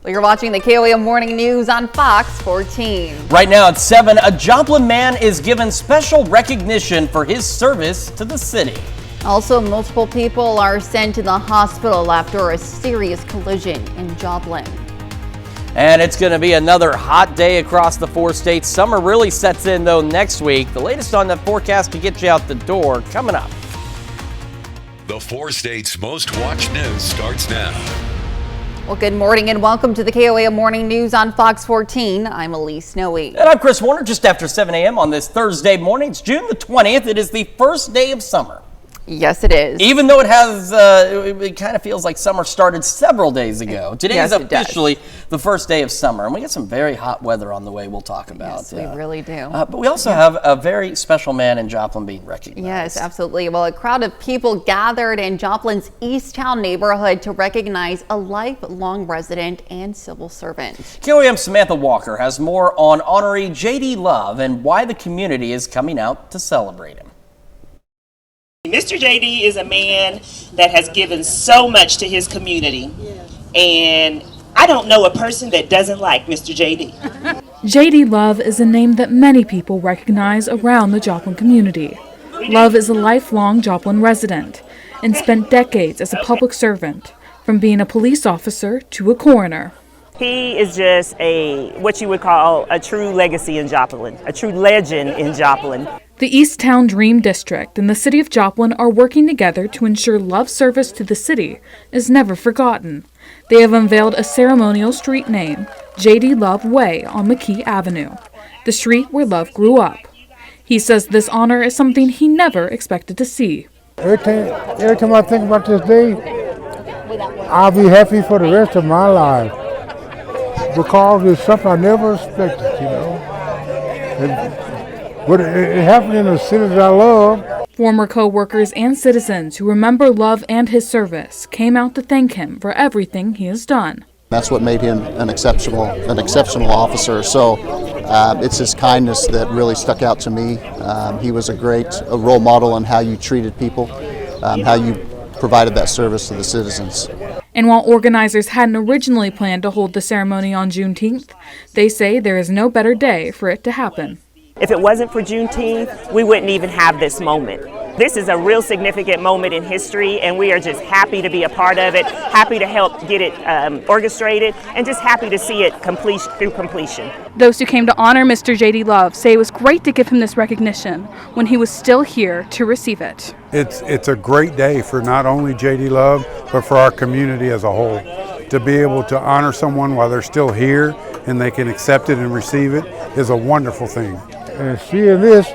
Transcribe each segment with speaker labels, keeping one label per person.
Speaker 1: Well, you're watching the KOAM Morning News on Fox 14.
Speaker 2: Right now at 7, a Joplin man is given special recognition for his service to the city.
Speaker 1: Also, multiple people are sent to the hospital after a serious collision in Joplin.
Speaker 2: And it's going to be another hot day across the 4 states. Summer really sets in, though, next week. The latest on the forecast to get you out the door coming up.
Speaker 3: The 4 states' most watched news starts now.
Speaker 1: Well, good morning and welcome to the KOAM Morning News on Fox 14. I'm Elise Snowy.
Speaker 2: And I'm Chris Warner, just after 7 a.m. on this Thursday morning. It's June the 20th. It is the first day of summer.
Speaker 1: Yes, it is.
Speaker 2: Even though it has, it kind of feels like summer started several days ago. Today is officially the first day of summer, and we got some very hot weather on the way we'll talk about.
Speaker 1: Yes, we really do.
Speaker 2: But we also have a very special man in Joplin being recognized.
Speaker 1: Yes, absolutely. Well, a crowd of people gathered in Joplin's Easttown neighborhood to recognize a lifelong resident and civil servant.
Speaker 2: KOAM's Samantha Walker has more on honoree J.D. Love and why the community is coming out to celebrate him.
Speaker 4: Mr. J.D. is a man that has given so much to his community, and I don't know a person that doesn't like Mr. J.D.
Speaker 5: J.D. Love is a name that many people recognize around the Joplin community. Love is a lifelong Joplin resident and spent decades as a public servant, from being a police officer to a coroner.
Speaker 6: He is just what you would call a true legacy in Joplin, a true legend in Joplin.
Speaker 5: The Easttown Dream District and the City of Joplin are working together to ensure Love's service to the city is never forgotten. They have unveiled a ceremonial street name, J.D. Love Way on McKee Avenue, the street where Love grew up. He says this honor is something he never expected to see.
Speaker 7: Every time I think about this day, I'll be happy for the rest of my life, because it's something I never expected, you know. But it happened in a city that I love.
Speaker 5: Former co-workers and citizens who remember Love and his service came out to thank him for everything he has done.
Speaker 8: That's what made him an exceptional officer. So it's his kindness that really stuck out to me. He was a great role model on how you treated people, how you provided that service to the citizens.
Speaker 5: And while organizers hadn't originally planned to hold the ceremony on Juneteenth, they say there is no better day for it to happen.
Speaker 6: If it wasn't for Juneteenth, we wouldn't even have this moment. This is a real significant moment in history, and we are just happy to be a part of it, happy to help get it orchestrated, and just happy to see it through completion.
Speaker 9: Those who came to honor Mr. J.D. Love say it was great to give him this recognition when he was still here to receive it.
Speaker 7: It's a great day for not only J.D. Love, but for our community as a whole. To be able to honor someone while they're still here and they can accept it and receive it is a wonderful thing. And seeing this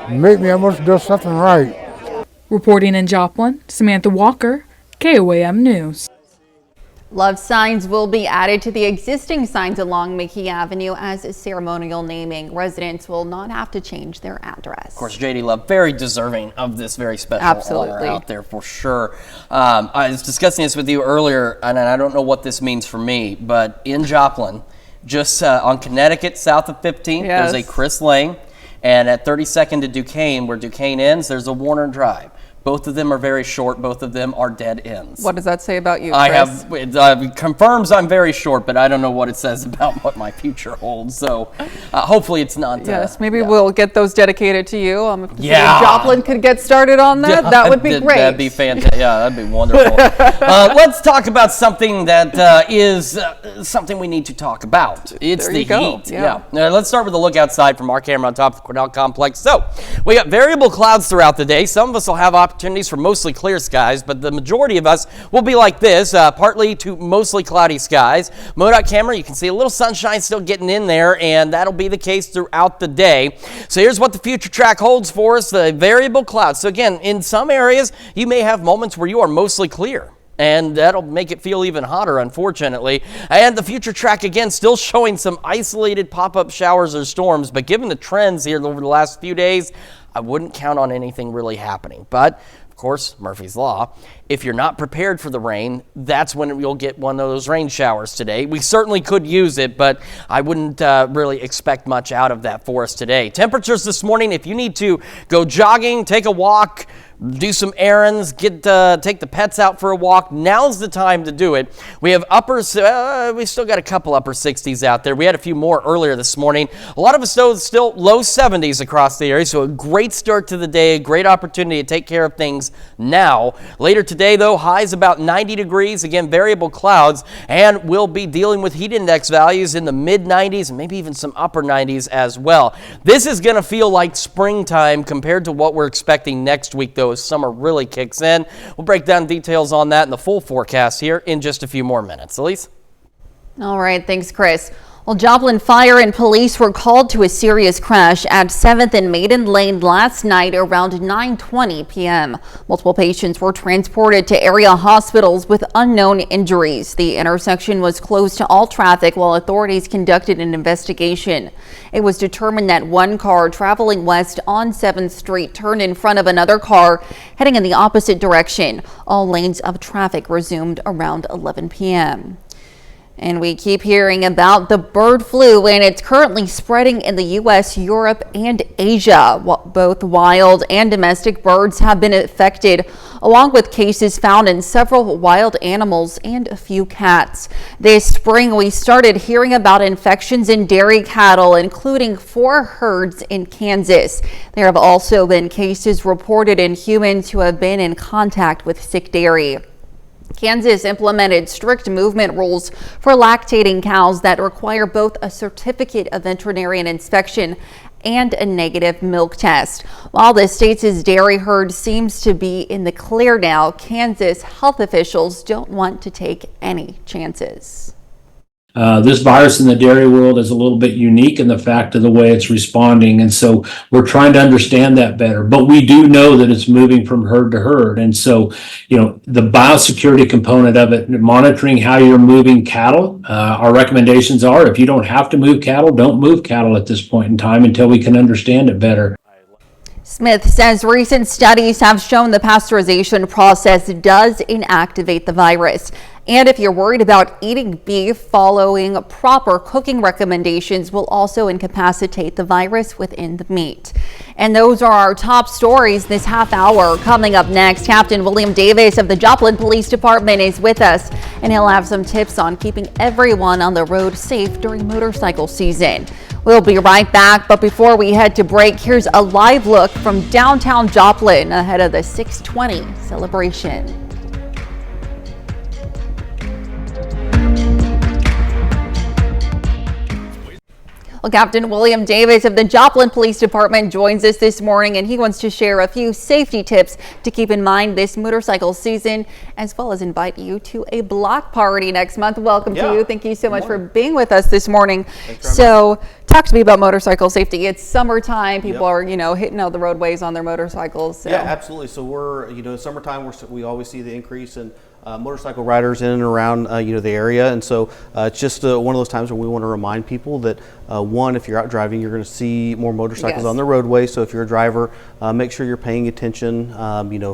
Speaker 7: make me, I must have done something right.
Speaker 5: Reporting in Joplin, Samantha Walker, KOAM News.
Speaker 1: Love signs will be added to the existing signs along McKee Avenue as a ceremonial naming. Residents will not have to change their address.
Speaker 2: Of course, J.D. Love, very deserving of this very special honor out there for sure. I was discussing this with you earlier, and I don't know what this means for me, but in Joplin, just on Connecticut, south of 15th, there's a Chris Lane, and at 32nd to Duquesne, where Duquesne ends, there's a Warner Drive. Both of them are very short. Both of them are dead ends.
Speaker 1: What does that say about you, Chris?
Speaker 2: It confirms I'm very short, but I don't know what it says about what my future holds. So hopefully it's not.
Speaker 10: Yes, maybe we'll get those dedicated to you. If
Speaker 1: Joplin could get started on that, that would be great.
Speaker 2: That'd be fantastic. Yeah, that'd be wonderful. Let's talk about something that is something we need to talk about. It's the heat. Yeah. Now, let's start with a look outside from our camera on top of the Cornell Complex. So we got variable clouds throughout the day. Some of us will have opportunities for mostly clear skies, but the majority of us will be like this, partly to mostly cloudy skies. MoDOT camera, you can see a little sunshine still getting in there, and that'll be the case throughout the day. So here's what the future track holds for us, the variable clouds. So again, in some areas, you may have moments where you are mostly clear, and that'll make it feel even hotter, unfortunately. And the future track, again, still showing some isolated pop-up showers or storms, but given the trends here over the last few days, I wouldn't count on anything really happening. But, of course, Murphy's Law, if you're not prepared for the rain, that's when you'll get one of those rain showers today. We certainly could use it, but I wouldn't really expect much out of that for us today. Temperatures this morning, if you need to go jogging, take a walk, do some errands, take the pets out for a walk, now's the time to do it. We have we still got a couple upper 60s out there. We had a few more earlier this morning. A lot of us still low 70s across the area, so a great start to the day, a great opportunity to take care of things now. Later today, though, highs about 90 degrees, again, variable clouds, and we'll be dealing with heat index values in the mid-90s and maybe even some upper 90s as well. This is going to feel like springtime compared to what we're expecting next week, though, as summer really kicks in. We'll break down details on that in the full forecast here in just a few more minutes. Elise?
Speaker 1: All right, thanks, Chris. Well, Joplin Fire and police were called to a serious crash at 7th and Maiden Lane last night around 9:20 p.m. Multiple patients were transported to area hospitals with unknown injuries. The intersection was closed to all traffic while authorities conducted an investigation. It was determined that one car traveling west on 7th Street turned in front of another car heading in the opposite direction. All lanes of traffic resumed around 11 p.m. And we keep hearing about the bird flu, and it's currently spreading in the U.S., Europe, and Asia. Both wild and domestic birds have been affected, along with cases found in several wild animals and a few cats. This spring, we started hearing about infections in dairy cattle, including 4 herds in Kansas. There have also been cases reported in humans who have been in contact with sick dairy. Kansas implemented strict movement rules for lactating cows that require both a certificate of veterinarian inspection and a negative milk test. While the state's dairy herd seems to be in the clear now, Kansas health officials don't want to take any chances.
Speaker 11: This virus in the dairy world is a little bit unique in the fact of the way it's responding. And so we're trying to understand that better, but we do know that it's moving from herd to herd. And so, the biosecurity component of it, monitoring how you're moving cattle, our recommendations are if you don't have to move cattle, don't move cattle at this point in time until we can understand it better.
Speaker 1: Smith says recent studies have shown the pasteurization process does inactivate the virus. And if you're worried about eating beef, following proper cooking recommendations will also incapacitate the virus within the meat. And those are our top stories this half hour. Coming up next, Captain William Davis of the Joplin Police Department is with us, and he'll have some tips on keeping everyone on the road safe during motorcycle season. We'll be right back, but before we head to break, here's a live look from downtown Joplin ahead of the 620 celebration. Well, Captain William Davis of the Joplin Police Department joins us this morning, and he wants to share a few safety tips to keep in mind this motorcycle season, as well as invite you to a block party next month. Welcome to you. Thank you so much for being with us this morning. So talk to me about motorcycle safety. It's summertime. People are, hitting out the roadways on their motorcycles. So.
Speaker 12: Yeah, absolutely. So we're, summertime, we always see the increase in motorcycle riders in and around the area, and so it's just one of those times where we want to remind people that one, if you're out driving, you're going to see more motorcycles on the roadway. So if you're a driver, make sure you're paying attention,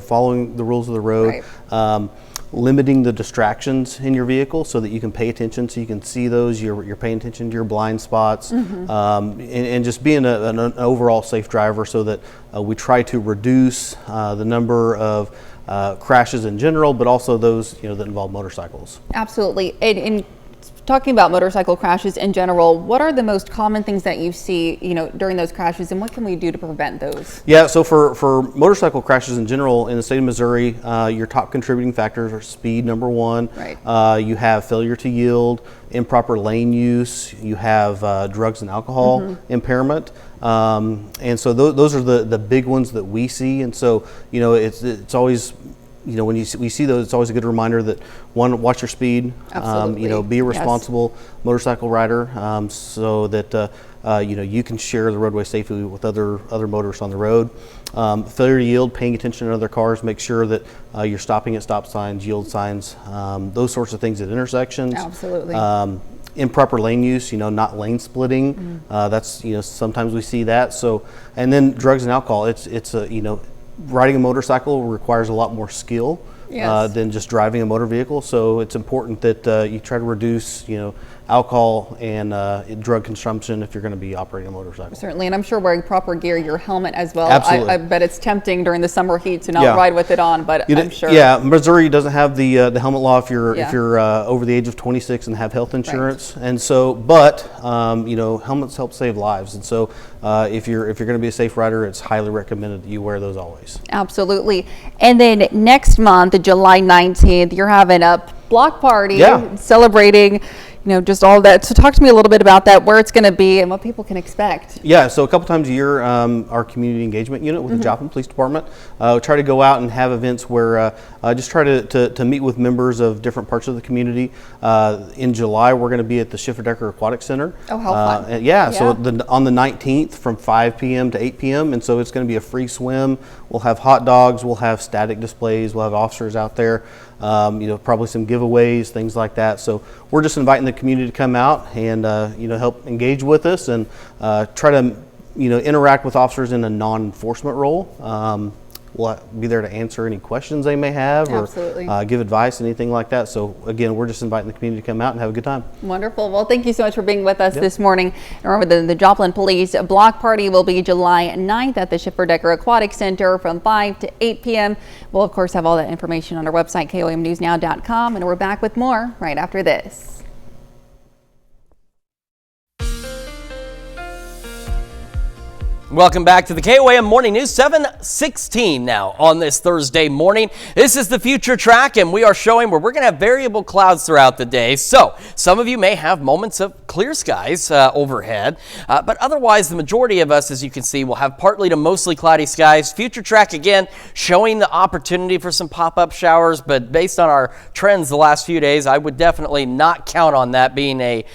Speaker 12: following the rules of the road, limiting the distractions in your vehicle so that you can pay attention, so you can see those. You're paying attention to your blind spots, and just being an overall safe driver, so that we try to reduce the number of crashes in general, but also those that involve motorcycles.
Speaker 1: Absolutely. And talking about motorcycle crashes in general, what are the most common things that you see during those crashes, and what can we do to prevent those? Yeah, so for motorcycle crashes in general in the state of Missouri, your top contributing factors are speed, number one. You have failure to yield, improper lane use, you have drugs and alcohol impairment. And so those are the big ones that we see. And so, it's always, when we see those, it's always a good reminder that, one, watch your speed, be a responsible motorcycle rider, so that, you can share the roadway safely with other motorists on the road. Failure to yield, paying attention to other cars, make sure that you're stopping at stop signs, yield signs, those sorts of things at intersections. Absolutely. Improper lane use, not lane splitting. That's, sometimes we see that. So, and then drugs and alcohol. It's riding a motorcycle requires a lot more skill
Speaker 12: than just driving a motor vehicle. So it's important that you try to reduce, alcohol and drug consumption if you're going to be operating a motorcycle.
Speaker 10: Certainly, and I'm sure wearing proper gear, your helmet as well.
Speaker 12: Absolutely.
Speaker 10: I bet it's tempting during the summer heat to not ride with it on, but I'm sure.
Speaker 12: Yeah, Missouri doesn't have the helmet law if you're over the age of 26 and have health insurance, and so helmets help save lives, and so if you're going to be a safe rider, it's highly recommended that you wear those always.
Speaker 1: Absolutely. And then next month, July 19th, you're having a block party celebrating just all that. So talk to me a little bit about that, where it's going to be and what people can expect.
Speaker 12: Yeah, so a couple times a year, our community engagement unit with the Joplin Police Department try to go out and have events where just try to meet with members of different parts of the community. In July, we're going to be at the Schiffer-Decker Aquatic Center.
Speaker 1: Oh, how fun.
Speaker 12: So on the 19th from 5 p.m. to 8 p.m. And so it's going to be a free swim. We'll have hot dogs. We'll have static displays. We'll have officers out there. Probably some giveaways, things like that. So we're just inviting the community to come out and help engage with us and try to interact with officers in a non-enforcement role. We'll be there to answer any questions they may have or give advice, anything like that. So again, we're just inviting the community to come out and have a good time.
Speaker 1: Wonderful. Well, thank you so much for being with us this morning. And remember, the Joplin Police block party will be July 9th at the Schiffer-Decker Aquatic Center from 5 to 8 p.m. We'll, of course, have all that information on our website, KOMNewsNow.com, and we're back with more right after this.
Speaker 2: Welcome back to the KOAM Morning News, 7:16 now on this Thursday morning. This is the future track, and we are showing where we're going to have variable clouds throughout the day. So some of you may have moments of clear skies overhead, but otherwise the majority of us, as you can see, will have partly to mostly cloudy skies. Future track again showing the opportunity for some pop-up showers, but based on our trends the last few days, I would definitely not count on that being a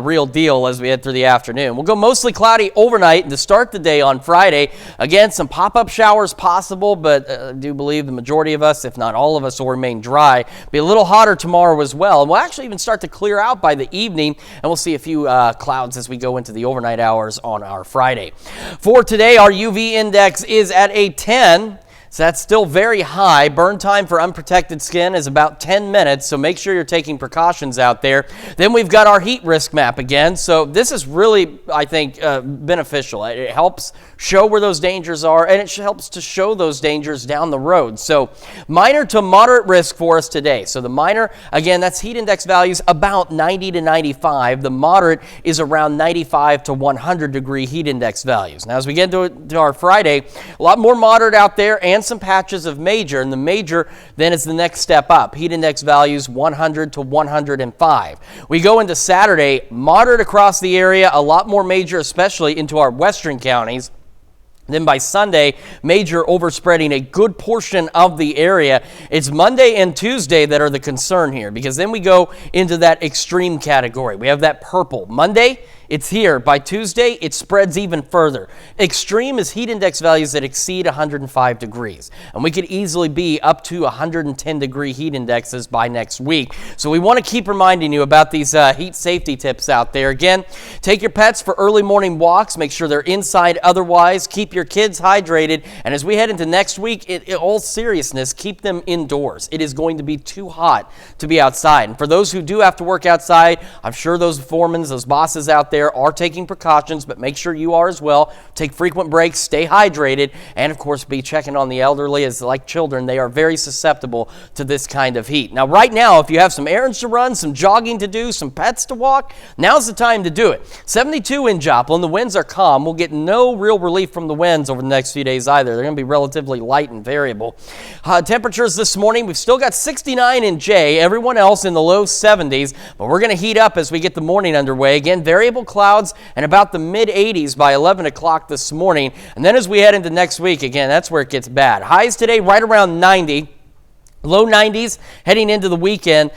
Speaker 2: real deal as we head through the afternoon. We'll go mostly cloudy overnight and to start the day on Friday. Again, some pop-up showers possible, but I do believe the majority of us, if not all of us, will remain dry. Be a little hotter tomorrow as well, and we'll actually even start to clear out by the evening, and we'll see a few clouds as we go into the overnight hours on our Friday. For today, our UV index is at a 10. So that's still very high. Burn time for unprotected skin is about 10 minutes, so make sure you're taking precautions out there. Then we've got our heat risk map again. So this is really, I think, beneficial. It helps show where those dangers are, and it helps to show those dangers down the road. So minor to moderate risk for us today. So the minor, again, that's heat index values about 90 to 95. The moderate is around 95 to 100 degree heat index values. Now, as we get to our Friday, a lot more moderate out there and some patches of major, and the major then is the next step up. Heat index values 100 to 105. We go into Saturday, moderate across the area, a lot more major, especially into our western counties. Then by Sunday, major overspreading a good portion of the area. It's Monday and Tuesday that are the concern here, because then we go into that extreme category. We have that purple. Monday, it's here. By Tuesday, it spreads even further. Extreme is heat index values that exceed 105 degrees. And we could easily be up to 110 degree heat indexes by next week. So we want to keep reminding you about these heat safety tips out there. Again, take your pets for early morning walks. Make sure they're inside otherwise. Keep your kids hydrated. And as we head into next week, in all seriousness, keep them indoors. It is going to be too hot to be outside. And for those who do have to work outside, I'm sure those foremen, those bosses out there are taking precautions, but make sure you are as well. Take frequent breaks, stay hydrated, and of course be checking on the elderly, as like children, they are very susceptible to this kind of heat. Now right now, if you have some errands to run, some jogging to do, some pets to walk, now's the time to do it. 72 in Joplin, the winds are calm. We'll get no real relief from the winds over the next few days either. They're going to be relatively light and variable. Temperatures this morning, we've still got 69 in Jay, everyone else in the low 70s, but we're going to heat up as we get the morning underway. Again, variable clouds and about the mid 80s by 11 o'clock this morning. And then as we head into next week, again, that's where it gets bad. Highs today right around 90, low 90s heading into the weekend.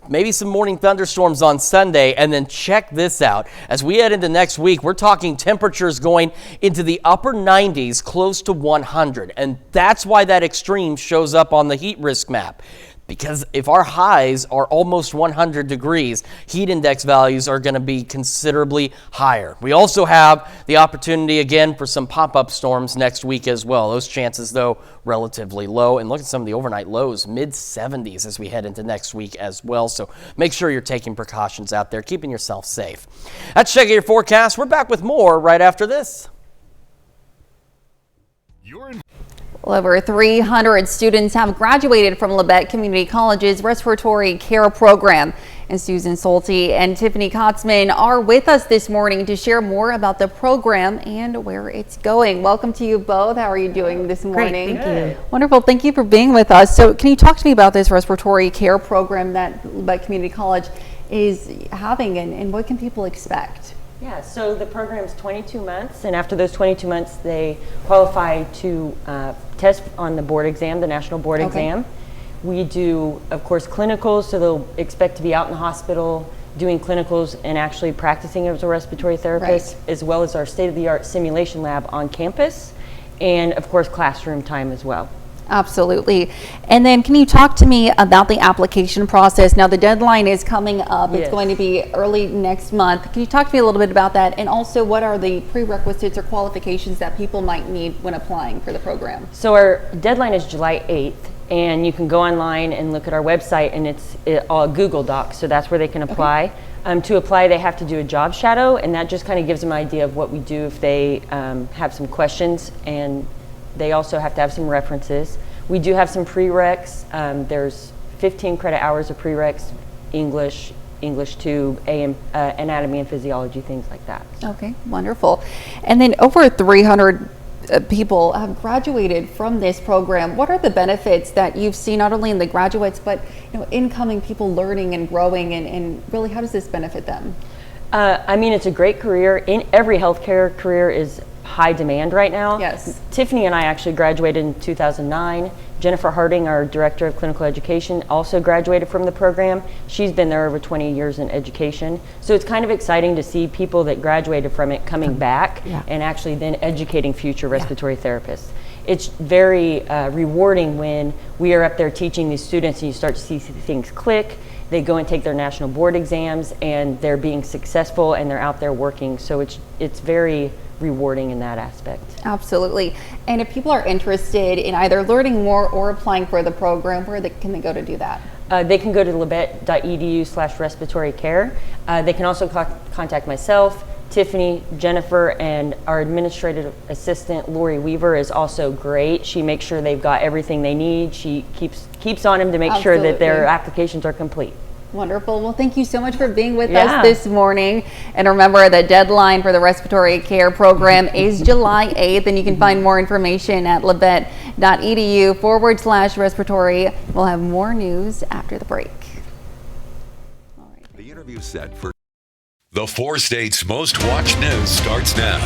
Speaker 2: Maybe some morning thunderstorms on Sunday, and then check this out. As we head into next week, we're talking temperatures going into the upper 90s, close to 100. And that's why that extreme shows up on the heat risk map. because if our highs are almost 100 degrees, heat index values are going to be considerably higher. We also have the opportunity again for some pop-up storms next week as well. Those chances, though, relatively low. And look at some of the overnight lows, mid-70s as we head into next week as well. So make sure you're taking precautions out there, keeping yourself safe. That's checking your forecast. We're back with more right after this.
Speaker 1: Well, over 300 students have graduated from Labette Community College's Respiratory Care Program. And Susan Solte and Tiffany Kotzman are with us this morning to share more about the program and where it's going. Welcome to you both. How are you doing this morning?
Speaker 13: Great, thank you.
Speaker 1: Wonderful. Thank you for being with us. So can you talk to me about this Respiratory Care Program that Labette Community College is having and what can people expect?
Speaker 13: Yeah, so the program's 22 months, and after those 22 months, they qualify to test on the board exam, the national board exam. We do, of course, clinicals, so they'll expect to be out in the hospital doing clinicals and actually practicing as a respiratory therapist, as well as our state-of-the-art simulation lab on campus, and of course, classroom time as well.
Speaker 1: Absolutely. And then can you talk to me about the application process? Now the deadline is coming up. It's going to be early next month. Can you talk to me a little bit about that? And also what are the prerequisites or qualifications that people might need when applying for the program?
Speaker 13: So our deadline is July 8th, and you can go online and look at our website, and it's all Google Docs, so that's where they can apply. To apply, they have to do a job shadow, and that just kind of gives them an idea of what we do if they have some questions, and they also have to have some references. We do have some prereqs. There's 15 credit hours of prereqs, English 2, anatomy and physiology, things like that.
Speaker 1: Okay, wonderful. And then over 300 people have graduated from this program. What are the benefits that you've seen not only in the graduates, but incoming people learning and growing, and really how does this benefit them?
Speaker 13: I mean, it's a great career. In every healthcare career is high demand right now.
Speaker 1: Yes.
Speaker 13: Tiffany and I actually graduated in 2009. Jennifer Harding, our director of clinical education, also graduated from the program. She's been there over 20 years in education. So it's kind of exciting to see people that graduated from it coming back and actually then educating future respiratory therapists. It's very rewarding when we are up there teaching these students and you start to see things click. They go and take their national board exams and they're being successful and they're out there working. So it's very rewarding in that aspect.
Speaker 1: Absolutely. And if people are interested in either learning more or applying for the program, where can they go to do that?
Speaker 13: They can go to labette.edu/respiratory care. They can also contact myself, Tiffany, Jennifer, and our administrative assistant, Lori Weaver, is also great. She makes sure they've got everything they need. She keeps on them to make sure that their applications are complete.
Speaker 1: Wonderful. Well, thank you so much for being with us this morning. And remember, the deadline for the respiratory care program is July 8th, and you can find more information at labette.edu/respiratory. We'll have more news after the break.
Speaker 3: All right. The interview set for the 4 states' most watched news starts now.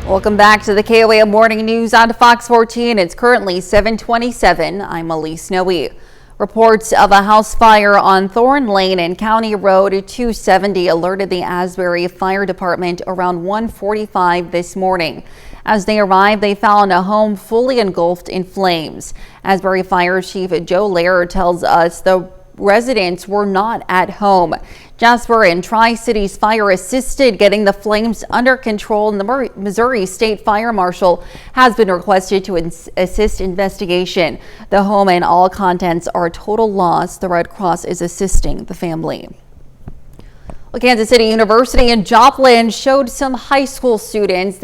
Speaker 1: Welcome back to the KOA Morning News on Fox 14. It's currently 7:27. I'm Elise Snowy. Reports of a house fire on Thorn Lane and County Road 270 alerted the Asbury Fire Department around 1:45 this morning. As they arrived, they found a home fully engulfed in flames. Asbury Fire Chief Joe Lehrer tells us the residents were not at home. Jasper and Tri-Cities Fire assisted getting the flames under control, and the Missouri State Fire Marshal has been requested to assist investigation. The home and all contents are a total loss. The Red Cross is assisting the family. Well, Kansas City University in Joplin showed some high school students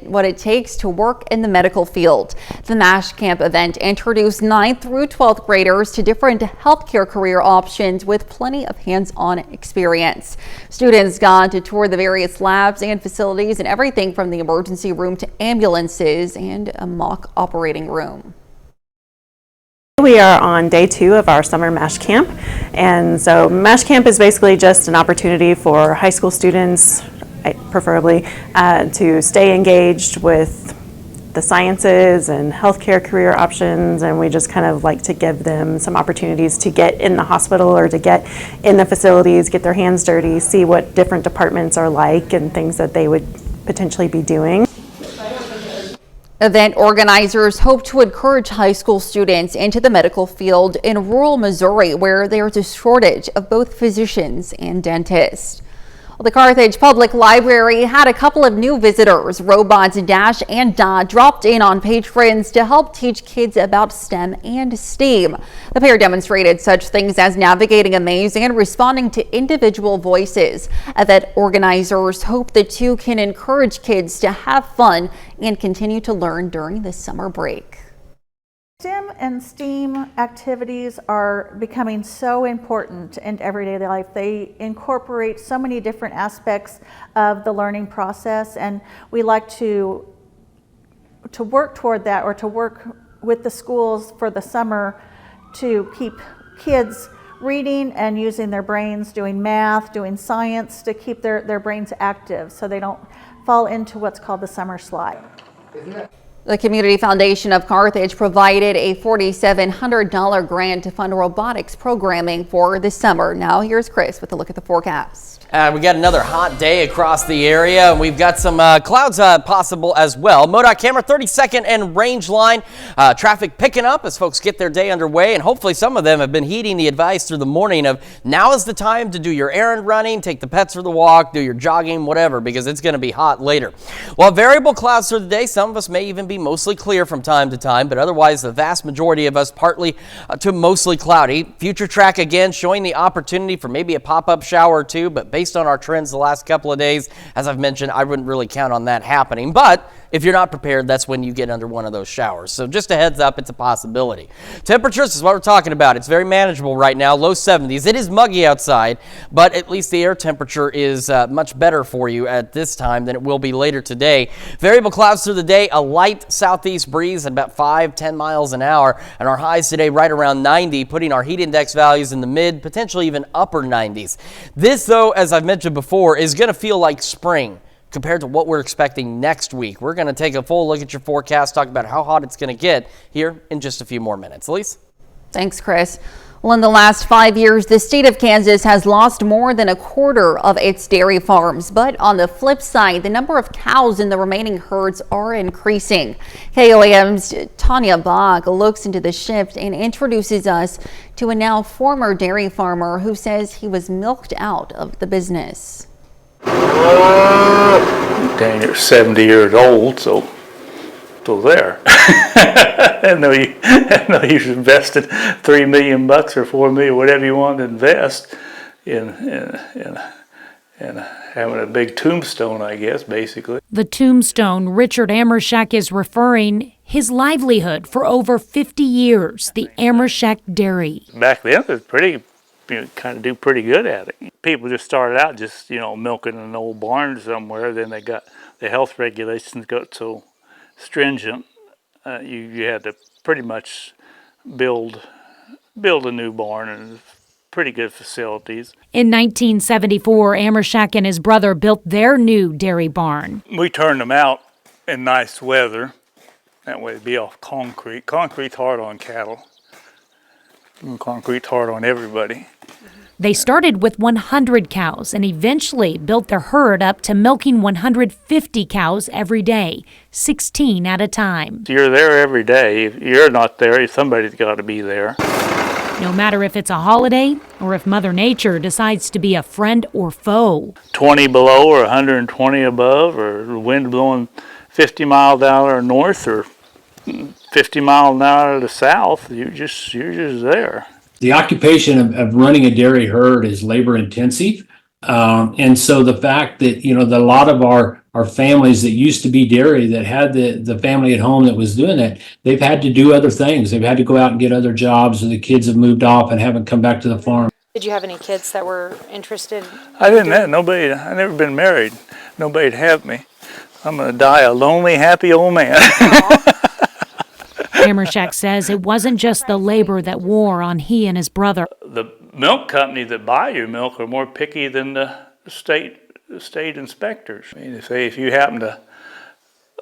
Speaker 1: what it takes to work in the medical field. The MASH Camp event introduced 9th through 12th graders to different healthcare career options with plenty of hands-on experience. Students got to tour the various labs and facilities and everything from the emergency room to ambulances and a mock operating room.
Speaker 14: We are on day 2 of our summer MASH camp, and so MASH camp is basically just an opportunity for high school students, preferably, to stay engaged with the sciences and healthcare career options, and we just kind of like to give them some opportunities to get in the hospital or to get in the facilities, get their hands dirty, see what different departments are like and things that they would potentially be doing.
Speaker 1: Event organizers hope to encourage high school students into the medical field in rural Missouri, where there's a shortage of both physicians and dentists. Well, the Carthage Public Library had a couple of new visitors. Robots Dash and Dot dropped in on patrons to help teach kids about STEM and STEAM. The pair demonstrated such things as navigating a maze and responding to individual voices. Event organizers hope the two can encourage kids to have fun and continue to learn during the summer break.
Speaker 15: STEM and STEAM activities are becoming so important in everyday life. They incorporate so many different aspects of the learning process, and we like to work toward that, or to work with the schools for the summer to keep kids reading and using their brains, doing math, doing science, to keep their brains active so they don't fall into what's called the summer slide.
Speaker 1: The Community Foundation of Carthage provided a $4,700 grant to fund robotics programming for the summer. Now here's Chris with a look at the forecast.
Speaker 2: We got another hot day across the area, and we've got some clouds possible as well. MoDOT camera 32nd and range line. Traffic picking up as folks get their day underway, and hopefully some of them have been heeding the advice through the morning of now is the time to do your errand running, take the pets for the walk, do your jogging, whatever, because it's going to be hot later. While variable clouds through the day, some of us may even be mostly clear from time to time, but otherwise the vast majority of us partly to mostly cloudy. Future track again showing the opportunity for maybe a pop-up shower or two, but based on our trends the last couple of days, as I've mentioned, I wouldn't really count on that happening. But if you're not prepared, that's when you get under one of those showers. So just a heads up, it's a possibility. Temperatures is what we're talking about. It's very manageable right now, low 70s. It is muggy outside, but at least the air temperature is much better for you at this time than it will be later today. Variable clouds through the day, a light southeast breeze at about 5-10 miles an hour, and our highs today right around 90, putting our heat index values in the mid, potentially even upper 90s. This, though, as I've mentioned before, is going to feel like spring compared to what we're expecting next week. We're going to take a full look at your forecast, talk about how hot it's going to get here in just a few more minutes. Elise?
Speaker 1: Thanks, Chris. Well, in the last 5 years, the state of Kansas has lost more than a quarter of its dairy farms. But on the flip side, the number of cows in the remaining herds are increasing. KOAM's Tanya Bach looks into the shift and introduces us to a now former dairy farmer who says he was milked out of the business.
Speaker 16: Dang, you're 70 years old, so there. I know you invested $3 million or $4 million, whatever you want to invest in having a big tombstone, I guess, basically.
Speaker 17: The tombstone Richard Amershak is referring, his livelihood for over 50 years, the Amershak Dairy.
Speaker 16: Back then, it was pretty, kind of do pretty good at it. People just started out just, milking an old barn somewhere. Then they got the health regulations got so stringent. You had to pretty much build a new barn and pretty good facilities.
Speaker 17: In 1974, Amershak and his brother built their new dairy barn.
Speaker 16: We turned them out in nice weather. That way it'd be off concrete. Concrete's hard on cattle. And concrete's hard on everybody.
Speaker 17: They started with 100 cows and eventually built their herd up to milking 150 cows every day, 16 at a time.
Speaker 16: You're there every day. If you're not there, somebody's got to be there.
Speaker 17: No matter if it's a holiday or if Mother Nature decides to be a friend or foe.
Speaker 16: 20 below or 120 above, or the wind blowing 50 miles an hour north or 50 miles an hour to the south, you're just there.
Speaker 11: The occupation of running a dairy herd is labor intensive. And so the fact that, a lot of our families that used to be dairy, that had the family at home that was doing that, they've had to do other things. They've had to go out and get other jobs, or the kids have moved off and haven't come back to the farm.
Speaker 18: Did you have any kids that were interested?
Speaker 16: I didn't have nobody. I never been married. Nobody'd have me. I'm going to die a lonely, happy old man.
Speaker 17: Amershak says it wasn't just the labor that wore on he and his brother.
Speaker 16: The milk companies that buy your milk are more picky than the state inspectors. I mean, if you happen to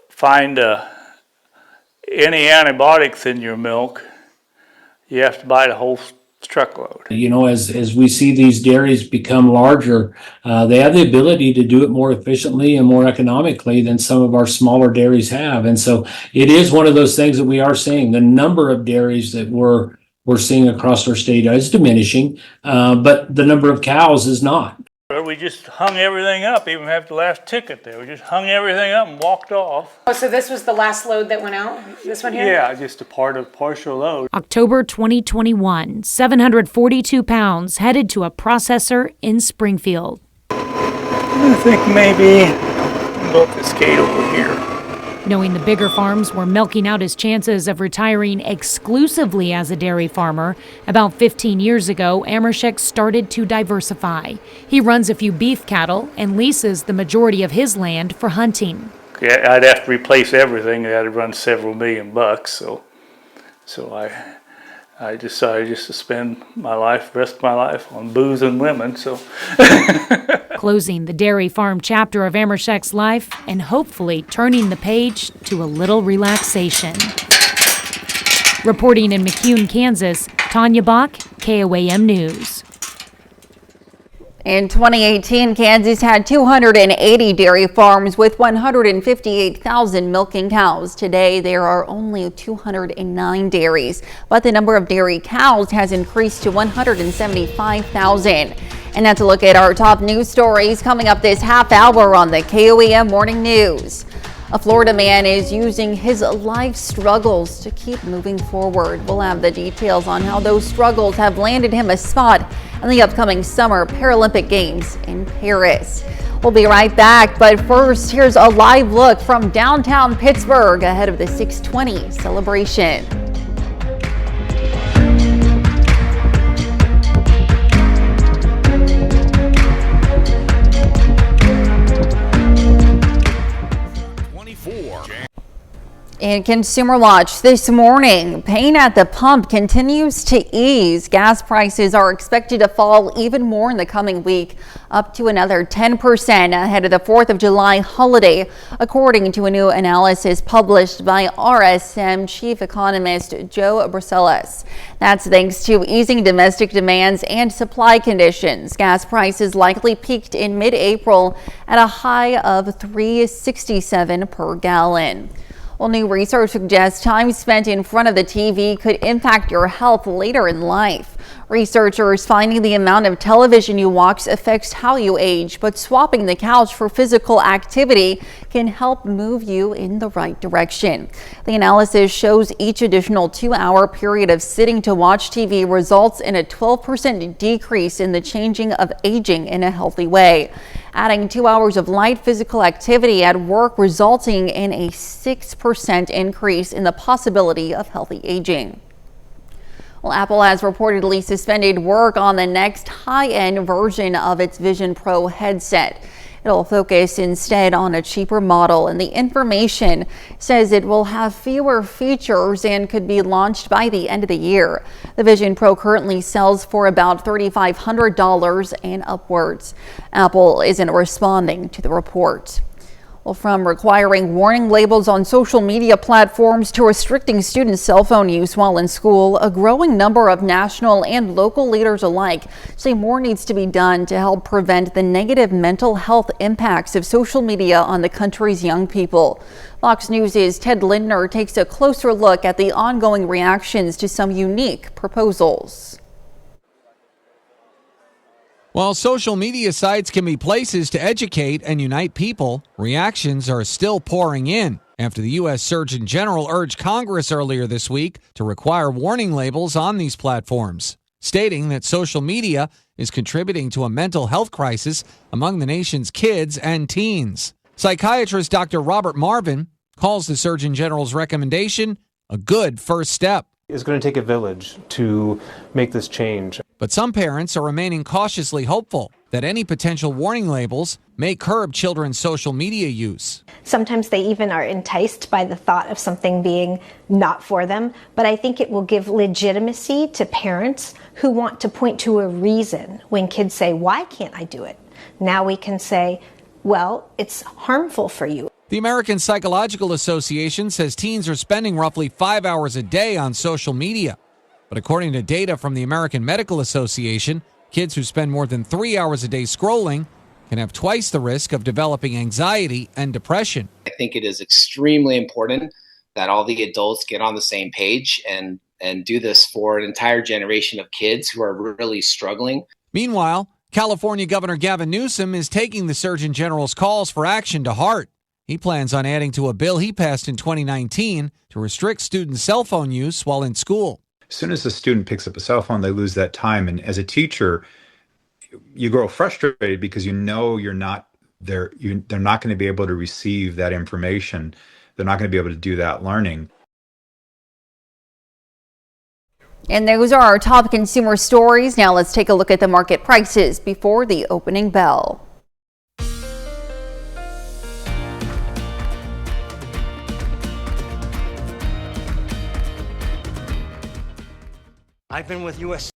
Speaker 16: find any antibiotics in your milk, you have to buy the whole truckload.
Speaker 11: You know, as we see these dairies become larger, they have the ability to do it more efficiently and more economically than some of our smaller dairies have. And so it is one of those things that we are seeing. The number of dairies that we're seeing across our state is diminishing, but the number of cows is not.
Speaker 16: We just hung everything up, even after the last ticket there. We just hung everything up and walked off.
Speaker 18: Oh, so this was the last load that went out? This one here?
Speaker 16: Yeah, just a partial load.
Speaker 17: October 2021, 742 pounds headed to a processor in Springfield.
Speaker 16: I think maybe go up the skate over here.
Speaker 17: Knowing the bigger farms were milking out his chances of retiring exclusively as a dairy farmer, about 15 years ago, Amershek started to diversify. He runs a few beef cattle and leases the majority of his land for hunting.
Speaker 16: Yeah, I'd have to replace everything. I'd run several $1 million, so I decided just to spend the rest of my life on booze and women. So.
Speaker 17: Closing the dairy farm chapter of Amershek's life and hopefully turning the page to a little relaxation. Reporting in McCune, Kansas, Tanya Bach, KOAM News.
Speaker 1: In 2018, Kansas had 280 dairy farms with 158,000 milking cows. Today, there are only 209 dairies, but the number of dairy cows has increased to 175,000. And that's a look at our top news stories coming up this half hour on the KOAM Morning News. A Florida man is using his life struggles to keep moving forward. We'll have the details on how those struggles have landed him a spot in the upcoming Summer Paralympic Games in Paris. We'll be right back, but first, here's a live look from downtown Pittsburgh ahead of the 620 celebration. In Consumer Watch this morning, pain at the pump continues to ease. Gas prices are expected to fall even more in the coming week, up to another 10% ahead of the 4th of July holiday, according to a new analysis published by RSM Chief Economist Joe Bruselas. That's thanks to easing domestic demands and supply conditions. Gas prices likely peaked in mid-April at a high of $3.67 per gallon. Well, new research suggests time spent in front of the TV could impact your health later in life. Researchers finding the amount of television you watch affects how you age, but swapping the couch for physical activity can help move you in the right direction. The analysis shows each additional 2-hour period of sitting to watch TV results in a 12% decrease in the changing of aging in a healthy way. Adding 2 hours of light physical activity at work resulting in a 6% increase in the possibility of healthy aging. Well, Apple has reportedly suspended work on the next high-end version of its Vision Pro headset. It'll focus instead on a cheaper model, and the information says it will have fewer features and could be launched by the end of the year. The Vision Pro currently sells for about $3,500 and upwards. Apple isn't responding to the report. Well, from requiring warning labels on social media platforms to restricting students' cell phone use while in school, a growing number of national and local leaders alike say more needs to be done to help prevent the negative mental health impacts of social media on the country's young people. Fox News' Ted Lindner takes a closer look at the ongoing reactions to some unique proposals.
Speaker 19: While social media sites can be places to educate and unite people, reactions are still pouring in after the U.S. Surgeon General urged Congress earlier this week to require warning labels on these platforms, stating that social media is contributing to a mental health crisis among the nation's kids and teens. Psychiatrist Dr. Robert Marvin calls the Surgeon General's recommendation a good first step.
Speaker 20: It's going to take a village to make this change.
Speaker 19: But some parents are remaining cautiously hopeful that any potential warning labels may curb children's social media use.
Speaker 21: Sometimes they even are enticed by the thought of something being not for them, but I think it will give legitimacy to parents who want to point to a reason when kids say, "Why can't I do it?" Now we can say, well, it's harmful for you.
Speaker 19: The American Psychological Association says teens are spending roughly 5 hours a day on social media. But according to data from the American Medical Association, kids who spend more than 3 hours a day scrolling can have twice the risk of developing anxiety and depression.
Speaker 4: I think it is extremely important that all the adults get on the same page and do this for an entire generation of kids who are really struggling.
Speaker 19: Meanwhile, California Governor Gavin Newsom is taking the Surgeon General's calls for action to heart. He plans on adding to a bill he passed in 2019 to restrict student cell phone use while in school.
Speaker 22: As soon as a student picks up a cell phone, they lose that time. And as a teacher, you grow frustrated because you know you're not there. They're not going to be able to receive that information. They're not going to be able to do that learning.
Speaker 1: And those are our top consumer stories. Now let's take a look at the market prices before the opening bell.
Speaker 23: I've been with U.S.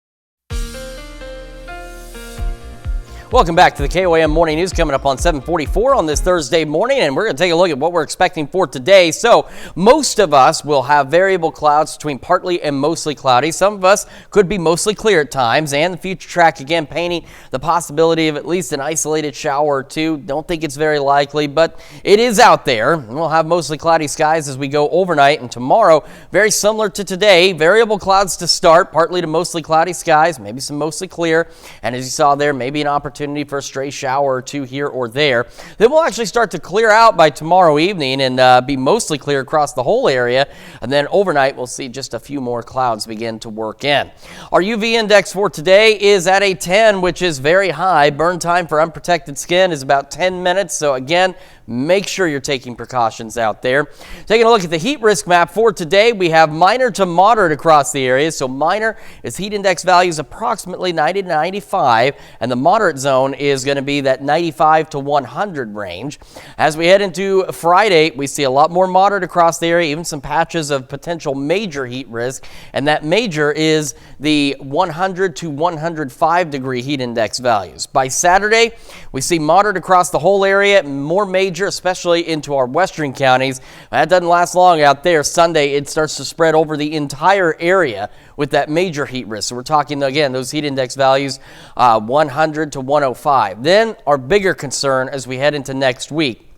Speaker 2: Welcome back to the KOAM Morning News, coming up on 7:44 on this Thursday morning, and we're going to take a look at what we're expecting for today. So most of us will have variable clouds between partly and mostly cloudy. Some of us could be mostly clear at times, and the future track again painting the possibility of at least an isolated shower or two. Don't think it's very likely, but it is out there. And we'll have mostly cloudy skies as we go overnight, and tomorrow, very similar to today, variable clouds to start, partly to mostly cloudy skies, maybe some mostly clear, and as you saw there, maybe an opportunity for a stray shower or two here or there. Then we'll actually start to clear out by tomorrow evening and be mostly clear across the whole area. And then overnight, we'll see just a few more clouds begin to work in. Our UV index for today is at a 10, which is very high. Burn time for unprotected skin is about 10 minutes. So again, make sure you're taking precautions out there. Taking a look at the heat risk map for today, we have minor to moderate across the area. So minor is heat index values approximately 90 to 95, and the moderate zone is going to be that 95 to 100 range. As we head into Friday, we see a lot more moderate across the area, even some patches of potential major heat risk, and that major is the 100 to 105 degree heat index values. By Saturday, we see moderate across the whole area, more major, especially into our western counties. That doesn't last long out there. Sunday, it starts to spread over the entire area with that major heat risk. So we're talking, again, those heat index values 100 to 105. Then our bigger concern as we head into next week.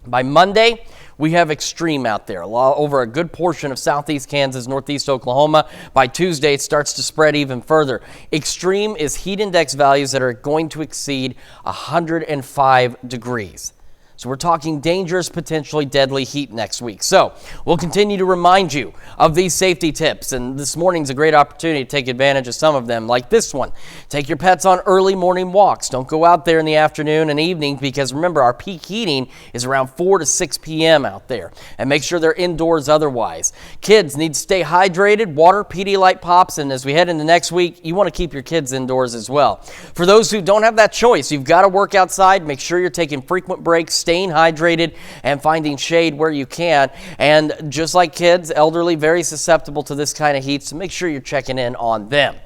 Speaker 2: By Monday, we have extreme out there, over a good portion of southeast Kansas, northeast Oklahoma. By Tuesday, it starts to spread even further. Extreme is heat index values that are going to exceed 105 degrees. So we're talking dangerous, potentially deadly heat next week. So we'll continue to remind you of these safety tips. And this morning's a great opportunity to take advantage of some of them, like this one. Take your pets on early morning walks. Don't go out there in the afternoon and evening, because remember, our peak heating is around 4 to 6 p.m. out there. And make sure they're indoors otherwise. Kids need to stay hydrated, water, Pedialyte pops, and as we head into next week, you want to keep your kids indoors as well. For those who don't have that choice, you've got to work outside. Make sure you're taking frequent breaks, staying hydrated, and finding shade where you can. And just like kids, elderly, very susceptible to this kind of heat, so make sure you're checking in on them.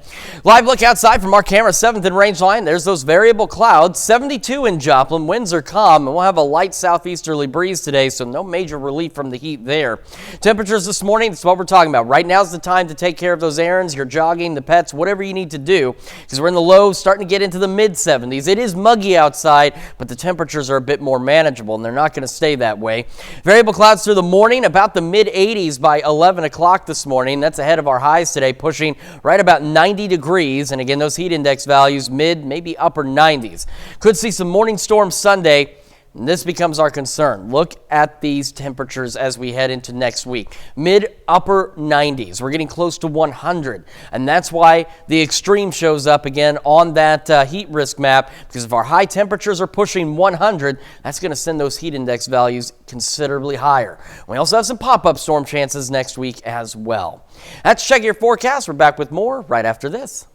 Speaker 2: Live look outside from our camera, 7th and range line. There's those variable clouds. 72 in Joplin. Winds are calm, and we'll have a light southeasterly breeze today, so no major relief from the heat there. Temperatures this morning, that's what we're talking about. Right now's the time to take care of those errands, your jogging, the pets, whatever you need to do, because we're in the low, starting to get into the mid-70s. It is muggy outside, but the temperatures are a bit more manageable, and they're not going to stay that way. Variable clouds through the morning, about the mid-80s by 11 o'clock this morning. That's ahead of our highs today, pushing right about 90 degrees. And again, those heat index values, mid, maybe upper 90s. Could see some morning storms Sunday. And this becomes our concern. Look at these temperatures as we head into next week. Mid-upper 90s. We're getting close to 100. And that's why the extreme shows up again on that heat risk map, because if our high temperatures are pushing 100, that's going to send those heat index values considerably higher. We also have some pop-up storm chances next week as well. That's Check Your Forecast. We're back with more right after this.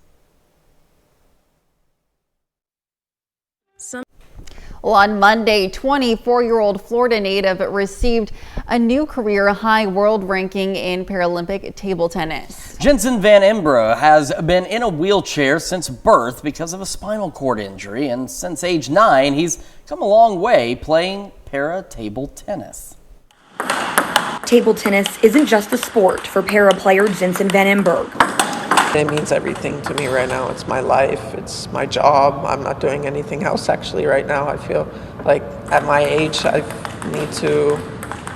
Speaker 1: Well, on Monday, 24-year-old Florida native received a new career-high world ranking in Paralympic table tennis.
Speaker 2: Jensen Van Embro has been in a wheelchair since birth because of a spinal cord injury, and since age 9, he's come a long way playing para-table tennis.
Speaker 24: Table tennis isn't just a sport for para player Jensen Van Embro.
Speaker 6: It means everything to me right now. It's my life, it's my job. I'm not doing anything else actually right now. I feel like at my age I need to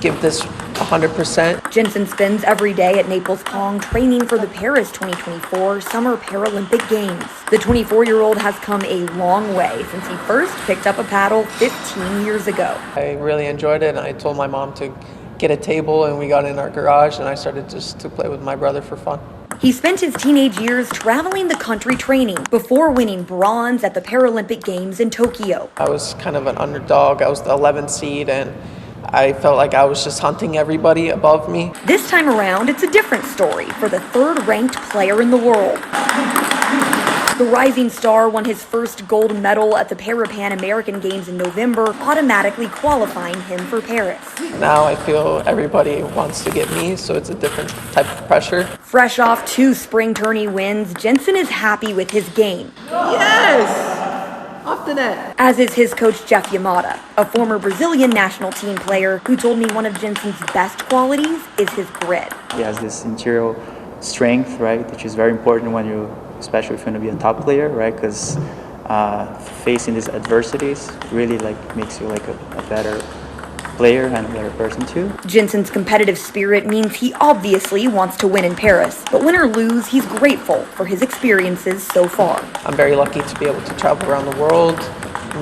Speaker 6: give this 100%.
Speaker 8: Jensen spends every day at Naples Pong training for the Paris 2024 Summer Paralympic Games. The 24-year-old has come a long way since he first picked up a paddle 15 years ago.
Speaker 6: I really enjoyed it, and I told my mom to get a table, and we got in our garage, and I started just to play with my brother for fun.
Speaker 8: He spent his teenage years traveling the country training before winning bronze at the Paralympic Games in Tokyo.
Speaker 6: I was kind of an underdog. I was the 11th seed, and I felt like I was just hunting everybody above me.
Speaker 8: This time around, it's a different story for the third-ranked player in the world. The rising star won his first gold medal at the Pan American Games in November, automatically qualifying him for Paris.
Speaker 6: Now I feel everybody wants to get me, so it's a different type of pressure.
Speaker 8: Fresh off 2 spring tourney wins, Jensen is happy with his game.
Speaker 6: Yes! Off the net.
Speaker 8: As is his coach Jeff Yamada, a former Brazilian national team player who told me one of Jensen's best qualities is his grit.
Speaker 9: He has this interior strength, right, which is very important when you, especially if you want to be a top player, right, because facing these adversities really makes you a better player and a better person too.
Speaker 8: Jensen's competitive spirit means he obviously wants to win in Paris, but win or lose, he's grateful for his experiences so far.
Speaker 6: I'm very lucky to be able to travel around the world,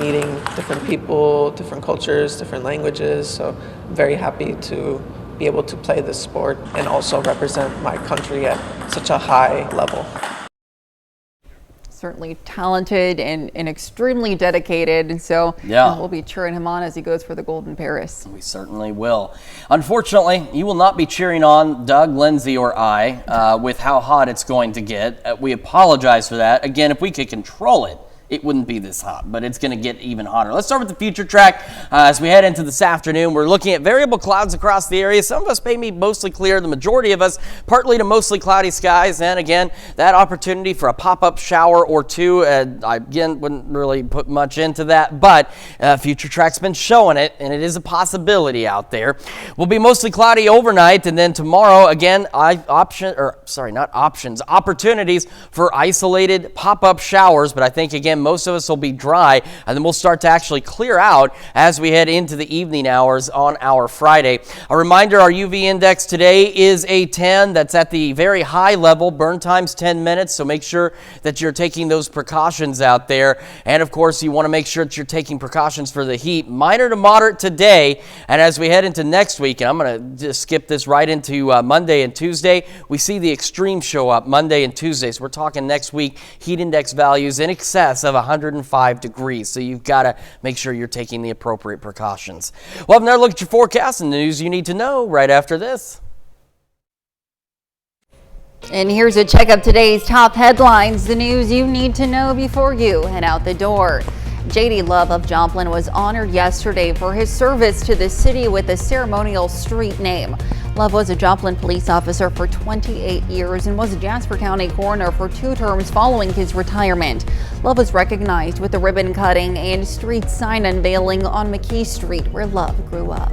Speaker 6: meeting different people, different cultures, different languages, so I'm very happy to be able to play this sport and also represent my country at such a high level.
Speaker 10: Certainly talented and extremely dedicated, and so we'll be cheering him on as he goes for the gold in Paris.
Speaker 2: We certainly will. Unfortunately, you will not be cheering on Doug, Lindsay, or I with how hot it's going to get. We apologize for that. Again, if we could control it, it wouldn't be this hot, but it's going to get even hotter. Let's start with the future track. As we head into this afternoon, we're looking at variable clouds across the area. Some of us may be mostly clear, the majority of us partly to mostly cloudy skies. And again, that opportunity for a pop-up shower or two. I again wouldn't really put much into that, but future track's been showing it, and it is a possibility out there. We'll be mostly cloudy overnight, and then tomorrow again, opportunities for isolated pop-up showers. But I think again, most of us will be dry, and then we'll start to actually clear out as we head into the evening hours on our Friday. A reminder, our UV index today is a 10. That's at the very high level. Burn time's 10 minutes, so make sure that you're taking those precautions out there. And of course, you want to make sure that you're taking precautions for the heat. Minor to moderate today, and as we head into next week, and I'm going to just skip this right into Monday and Tuesday, we see the extremes show up Monday and Tuesday. So we're talking next week, heat index values in excess of 105 degrees. So you've got to make sure you're taking the appropriate precautions. We'll have another look at your forecast and the news you need to know right after this.
Speaker 1: And here's a check of today's top headlines, the news you need to know before you head out the door. J.D. Love of Joplin was honored yesterday for his service to the city with a ceremonial street name. Love was a Joplin police officer for 28 years and was a Jasper County coroner for 2 terms following his retirement. Love was recognized with a ribbon cutting and street sign unveiling on McKee Street, where Love grew up.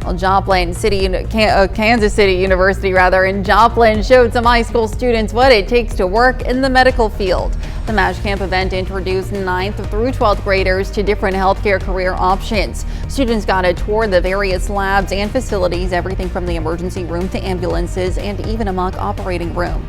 Speaker 1: Well, Kansas City University in Joplin showed some high school students what it takes to work in the medical field. The MASH Camp event introduced 9th through 12th graders to different healthcare career options. Students got a tour of the various labs and facilities, everything from the emergency room to ambulances and even a mock operating room.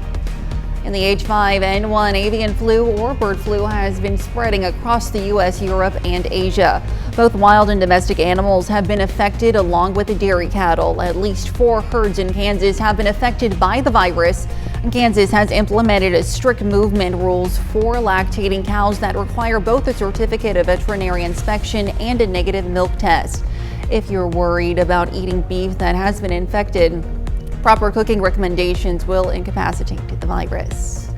Speaker 1: And the H5N1 avian flu or bird flu has been spreading across the U.S., Europe, and Asia. Both wild and domestic animals have been affected along with the dairy cattle. At least 4 herds in Kansas have been affected by the virus. Kansas has implemented a strict movement rules for lactating cows that require both a certificate of veterinary inspection and a negative milk test. If you're worried about eating beef that has been infected, proper cooking recommendations will incapacitate the virus.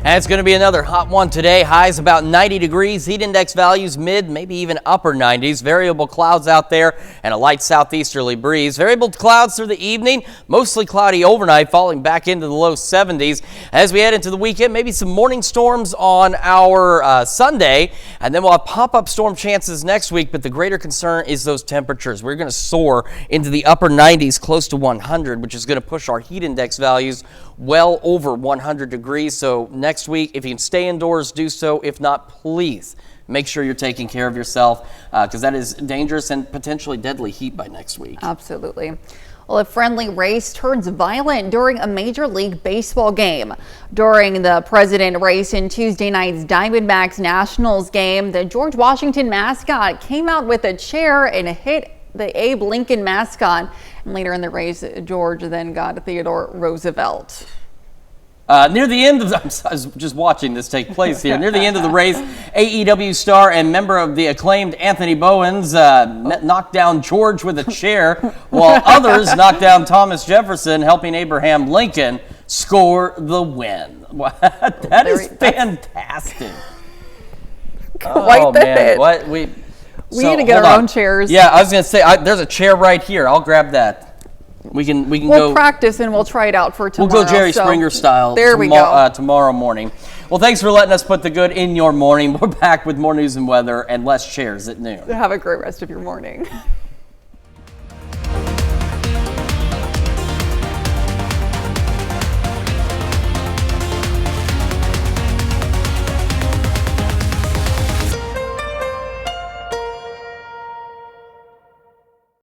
Speaker 2: And it's going to be another hot one today. Highs about 90 degrees. Heat index values mid, maybe even upper 90s. Variable clouds out there and a light southeasterly breeze. Variable clouds through the evening. Mostly cloudy overnight, falling back into the low 70s. As we head into the weekend, maybe some morning storms on our Sunday. And then we'll have pop-up storm chances next week. But the greater concern is those temperatures. We're going to soar into the upper 90s, close to 100, which is going to push our heat index values well over 100 degrees. So next week, if you can stay indoors, do so. If not, please make sure you're taking care of yourself because that is dangerous and potentially deadly heat by next week.
Speaker 1: Absolutely. Well, a friendly race turns violent during a Major League Baseball game. During the president race in Tuesday night's Diamondbacks Nationals game, the George Washington mascot came out with a chair and hit the Abe Lincoln mascot. And later in the race, George then got Theodore Roosevelt.
Speaker 2: Near the end of I was just watching this take place here. Near the end of the race, AEW star and member of the acclaimed Anthony Bowens knocked down George with a chair, while others knocked down Thomas Jefferson, helping Abraham Lincoln score the win. That is fantastic.
Speaker 1: Quite the hit.
Speaker 2: What
Speaker 1: we need to get our own chairs.
Speaker 2: Yeah, I was going to say there's a chair right here. I'll grab that. We can
Speaker 1: we'll
Speaker 2: go
Speaker 1: practice and we'll try it out for tomorrow.
Speaker 2: We'll go Jerry Springer style.
Speaker 1: There we go.
Speaker 2: Tomorrow morning. Well, thanks for letting us put the good in your morning. We're back with more news and weather and less chairs at noon.
Speaker 1: Have a great rest of your morning.